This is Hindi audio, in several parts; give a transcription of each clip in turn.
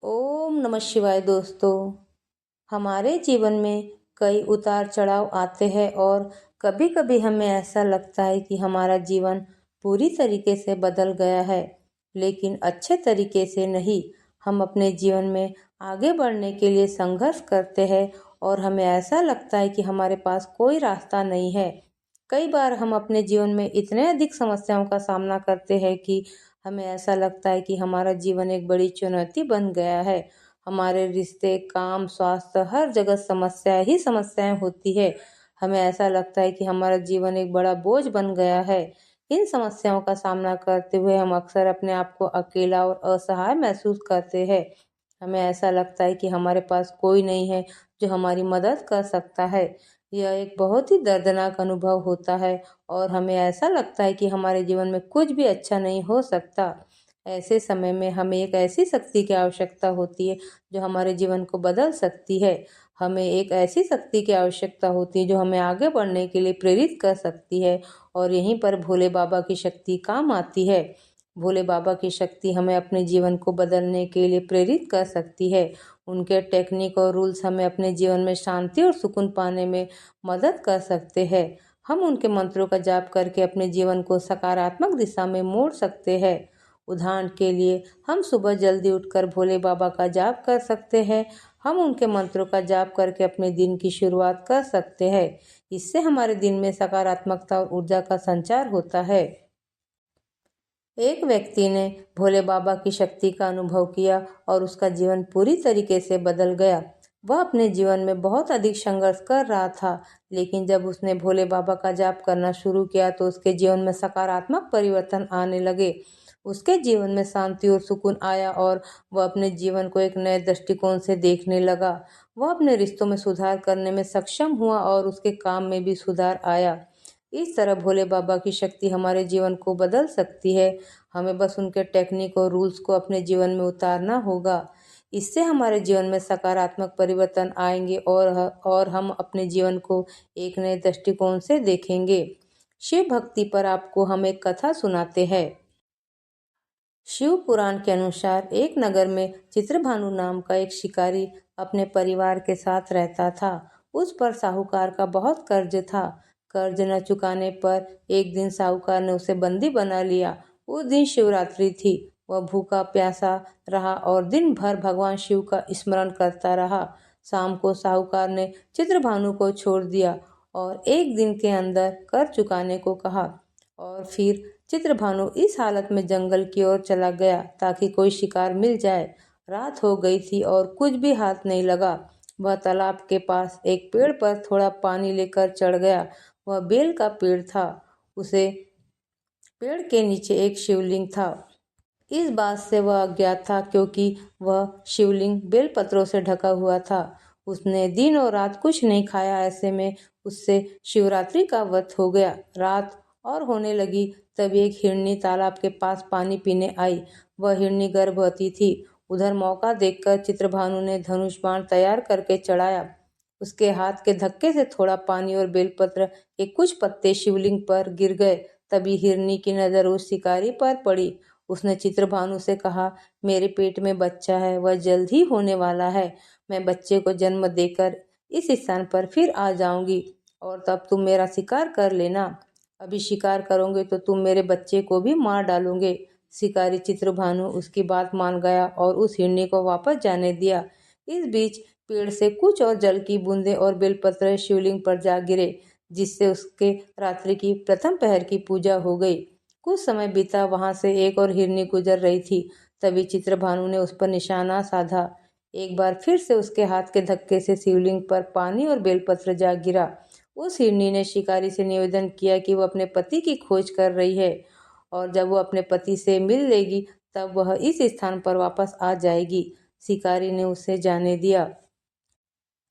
ओम नमः शिवाय दोस्तों। हमारे जीवन में कई उतार चढ़ाव आते हैं और कभी कभी हमें ऐसा लगता है कि हमारा जीवन पूरी तरीके से बदल गया है, लेकिन अच्छे तरीके से नहीं। हम अपने जीवन में आगे बढ़ने के लिए संघर्ष करते हैं और हमें ऐसा लगता है कि हमारे पास कोई रास्ता नहीं है। कई बार हम अपने जीवन में इतने अधिक समस्याओं का सामना करते हैं कि हमें ऐसा लगता है कि हमारा जीवन एक बड़ी चुनौती बन गया है। हमारे रिश्ते, काम, स्वास्थ्य, हर जगह समस्याएं ही समस्याएं होती है। हमें ऐसा लगता है कि हमारा जीवन एक बड़ा बोझ बन गया है। इन समस्याओं का सामना करते हुए हम अक्सर अपने आप को अकेला और असहाय महसूस करते हैं। हमें ऐसा लगता है कि हमारे पास कोई नहीं है जो हमारी मदद कर सकता है। यह एक बहुत ही दर्दनाक अनुभव होता है और हमें ऐसा लगता है कि हमारे जीवन में कुछ भी अच्छा नहीं हो सकता। ऐसे समय में हमें एक ऐसी शक्ति की आवश्यकता होती है जो हमारे जीवन को बदल सकती है। हमें एक ऐसी शक्ति की आवश्यकता होती है जो हमें आगे बढ़ने के लिए प्रेरित कर सकती है, और यहीं पर भोले बाबा की शक्ति काम आती है। भोले बाबा की शक्ति हमें अपने जीवन को बदलने के लिए प्रेरित कर सकती है। उनके टेक्निक और रूल्स हमें अपने जीवन में शांति और सुकून पाने में मदद कर सकते हैं। हम उनके मंत्रों का जाप करके अपने जीवन को सकारात्मक दिशा में मोड़ सकते हैं। उदाहरण के लिए, हम सुबह जल्दी उठकर भोले बाबा का जाप कर सकते हैं। हम उनके मंत्रों का जाप करके अपने दिन की शुरुआत कर सकते हैं। इससे हमारे दिन में सकारात्मकता और ऊर्जा का संचार होता है। एक व्यक्ति ने भोले बाबा की शक्ति का अनुभव किया और उसका जीवन पूरी तरीके से बदल गया। वह अपने जीवन में बहुत अधिक संघर्ष कर रहा था, लेकिन जब उसने भोले बाबा का जाप करना शुरू किया तो उसके जीवन में सकारात्मक परिवर्तन आने लगे। उसके जीवन में शांति और सुकून आया और वह अपने जीवन को एक नए दृष्टिकोण से देखने लगा। वह अपने रिश्तों में सुधार करने में सक्षम हुआ और उसके काम में भी सुधार आया। इस तरह भोले बाबा की शक्ति हमारे जीवन को बदल सकती है। हमें बस उनके टेक्निक और रूल्स को अपने जीवन में उतारना होगा। इससे हमारे जीवन में सकारात्मक परिवर्तन आएंगे और हम अपने जीवन को एक नए दृष्टिकोण से देखेंगे। शिव भक्ति पर आपको हम एक कथा सुनाते हैं। शिव पुराण के अनुसार एक नगर में चित्रभानु नाम का एक शिकारी अपने परिवार के साथ रहता था। उस पर साहूकार का बहुत कर्ज था। कर्ज न चुकाने पर एक दिन साहूकार ने उसे बंदी बना लिया। उस दिन शिवरात्रि थी। वह भूखा प्यासा रहा और दिन भर भगवान शिव का स्मरण करता रहा। शाम को साहूकार ने चित्रभानु को छोड़ दिया और एक दिन के अंदर कर चुकाने को कहा, और फिर चित्रभानु इस हालत में जंगल की ओर चला गया ताकि कोई शिकार मिल जाए। रात हो गई थी और कुछ भी हाथ नहीं लगा। वह तालाब के पास एक पेड़ पर थोड़ा पानी लेकर चढ़ गया। वह बेल का पेड़ था। उसे पेड़ के नीचे एक शिवलिंग था। इस बात से वह अज्ञात था क्योंकि वह शिवलिंग बेलपत्रों से ढका हुआ था। उसने दिन और रात कुछ नहीं खाया। ऐसे में उससे शिवरात्रि का व्रत हो गया। रात और होने लगी, तभी एक हिरनी तालाब के पास पानी पीने आई। वह हिरनी गर्भवती थी। उधर मौका देखकर चित्रभानु ने धनुष बाण तैयार करके चढ़ाया। उसके हाथ के धक्के से थोड़ा पानी और बेलपत्र के कुछ पत्ते शिवलिंग पर गिर गए। तभी हिरनी की नजर उस शिकारी पर पड़ी। उसने चित्रभानु से कहा, मेरे पेट में बच्चा है, वह जल्द ही होने वाला है। मैं बच्चे को जन्म देकर इस स्थान पर फिर आ जाऊंगी और तब तुम मेरा शिकार कर लेना। अभी शिकार करोगे तो तुम मेरे बच्चे को भी मार डालोगे। शिकारी चित्रभानु उसकी बात मान गया और उस हिरनी को वापस जाने दिया। इस बीच पेड़ से कुछ और जल की बूंदें और बेलपत्र शिवलिंग पर जा गिरे, जिससे उसके रात्रि की प्रथम पहर की पूजा हो गई। कुछ समय बीता, वहां से एक और हिरनी गुजर रही थी। तभी चित्रभानु ने उस पर निशाना साधा। एक बार फिर से उसके हाथ के धक्के से शिवलिंग पर पानी और बेलपत्र जा गिरा। उस हिरनी ने शिकारी से निवेदन किया कि वह अपने पति की खोज कर रही है और जब वह अपने पति से मिल लेगी तब वह इस स्थान पर वापस आ जाएगी। शिकारी ने उसे जाने दिया।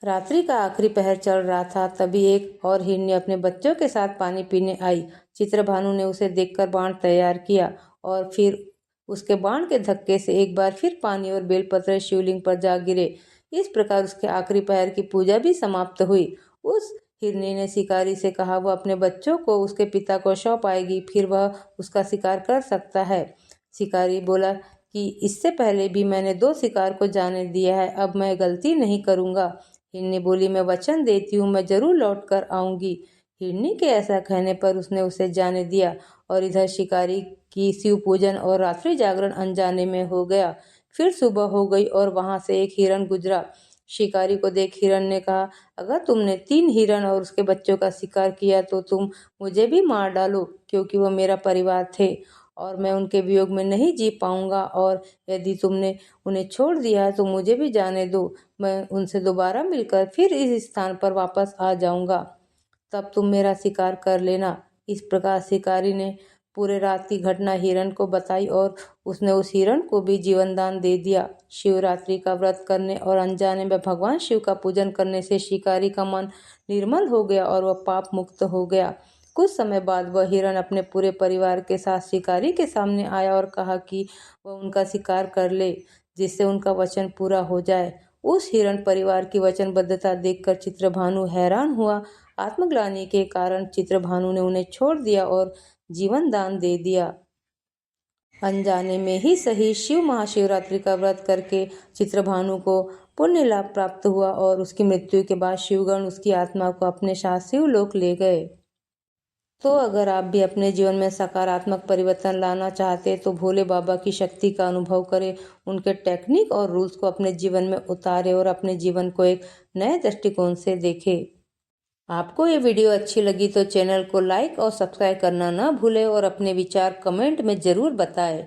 रात्रि का आखिरी पहर चल रहा था। तभी एक और हिरनी अपने बच्चों के साथ पानी पीने आई। चित्रभानु ने उसे देखकर बाण तैयार किया और फिर उसके बाण के धक्के से एक बार फिर पानी और बेलपत्र शिवलिंग पर जा गिरे। इस प्रकार उसके आखिरी पहर की पूजा भी समाप्त हुई। उस हिरनी ने शिकारी से कहा, वह अपने बच्चों को उसके पिता को सौंप आएगी, फिर वह उसका शिकार कर सकता है। शिकारी बोला, कि इससे पहले भी मैंने 2 शिकार को जाने दिया है, अब मैं गलती नहीं करूँगा। हिरनी बोली, मैं वचन देती हूँ, मैं जरूर लौट कर आऊँगी। हिरनी के ऐसा कहने पर उसने उसे जाने दिया और इधर शिकारी की शिव पूजन और रात्रि जागरण अनजाने में हो गया। फिर सुबह हो गई और वहां से एक हिरण गुजरा। शिकारी को देख हिरण ने कहा, अगर तुमने 3 हिरण और उसके बच्चों का शिकार किया तो तुम मुझे भी मार डालो, क्योंकि वो मेरा परिवार थे और मैं उनके वियोग में नहीं जी पाऊंगा। और यदि तुमने उन्हें छोड़ दिया है तो मुझे भी जाने दो, मैं उनसे दोबारा मिलकर फिर इस स्थान पर वापस आ जाऊंगा, तब तुम मेरा शिकार कर लेना। इस प्रकार शिकारी ने पूरे रात की घटना हिरण को बताई और उसने उस हिरण को भी जीवन दान दे दिया। शिवरात्रि का व्रत करने और अनजाने में भगवान शिव का पूजन करने से शिकारी का मन निर्मल हो गया और वह पाप मुक्त हो गया। कुछ समय बाद वह हिरण अपने पूरे परिवार के साथ शिकारी के सामने आया और कहा कि वह उनका शिकार कर ले, जिससे उनका वचन पूरा हो जाए। उस हिरण परिवार की वचनबद्धता देखकर चित्रभानु हैरान हुआ। आत्मग्लानि के कारण चित्रभानु ने उन्हें छोड़ दिया और जीवन दान दे दिया। अनजाने में ही सही, शिव महाशिवरात्रि का व्रत करके चित्रभानु को पुण्य लाभ प्राप्त हुआ और उसकी मृत्यु के बाद शिवगण उसकी आत्मा को अपने साथ शिवलोक ले गए। तो अगर आप भी अपने जीवन में सकारात्मक परिवर्तन लाना चाहते तो भोले बाबा की शक्ति का अनुभव करें, उनके टेक्निक और रूल्स को अपने जीवन में उतारें और अपने जीवन को एक नए दृष्टिकोण से देखें। आपको ये वीडियो अच्छी लगी तो चैनल को लाइक और सब्सक्राइब करना ना भूलें और अपने विचार कमेंट में ज़रूर बताएं।